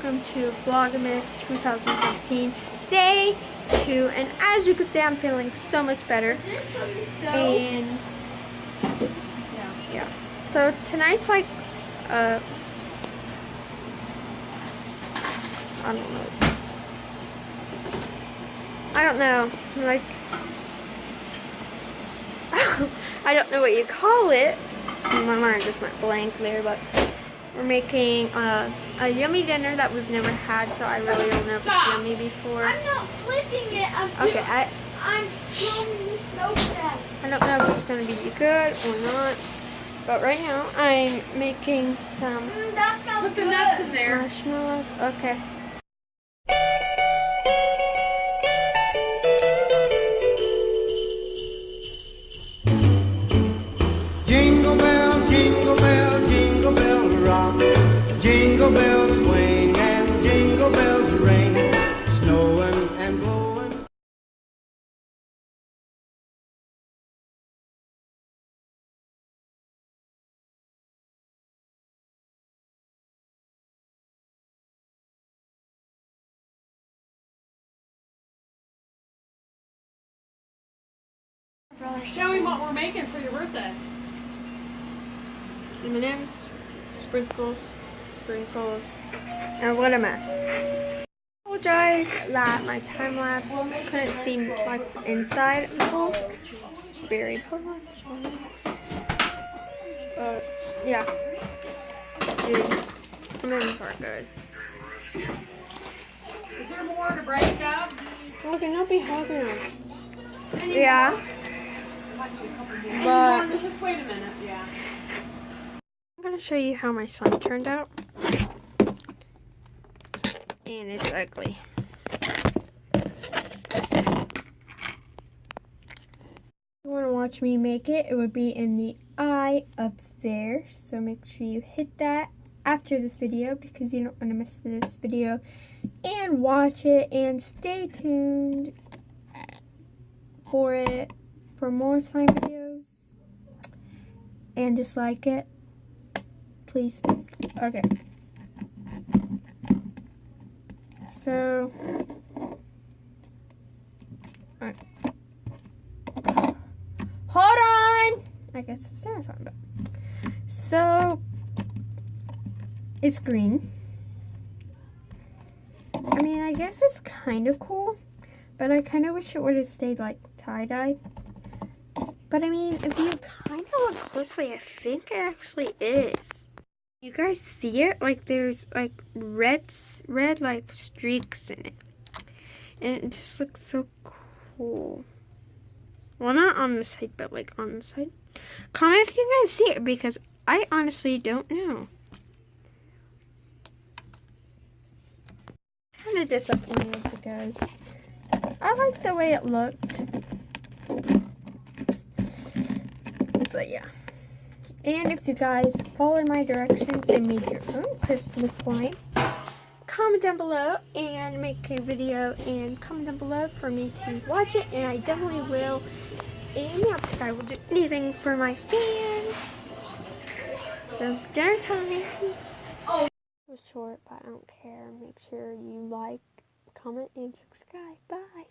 welcome to Vlogmas 2017 day 2, and as you can see, I'm feeling so much better. And yeah, so tonight's like I don't know, like I don't know what you call it. My mind just went blank there, but we're making a yummy dinner that we've never had, so I really don't know if it's yummy before. I'm not flipping it. I'm throwing the smoke back. I don't know if it's going to be good or not, but right now I'm making some Put the nuts in there. marshmallows. Okay. Jingle bell, jingle bell, jingle bell rock. Jingle bells swing and jingle bells ring. Snowing and blowing. Show me what we're making for your birthday. M&M's, sprinkles, and what a mess. I apologize that my time lapse couldn't see like inside of the hole. Very professional. Yeah. Dude, M&M's are good. Is there more to break up? Okay, don't be hugging them. Yeah. But Just wait a minute, yeah. I'm going to show you how my son turned out. And it's ugly. If you want to watch me make it, it would be in the eye up there. So make sure you hit that after this video because you don't want to miss this video. And watch it and stay tuned for it for more slime videos. And just like it. Please. Okay. So, alright. Hold on! I guess it's not on, but so it's green. I mean, I guess it's kind of cool, but I kind of wish it would have stayed like tie-dye. But I mean, if you kind of look closely, I think it actually is. You guys see it? Like there's like red like streaks in it. And it just looks so cool. Well, not on the side, but like on the side. Comment if you guys see it because I honestly don't know. Kind of disappointed because I like the way it looked. But yeah. And if you guys followed my directions and made your own Christmas slime, comment down below and make a video and comment down below for me to watch it, and I definitely will. And yeah, because I will do anything for my fans. So dinner time. Oh, it was short, but I don't care. Make sure you like, comment, and subscribe. Bye.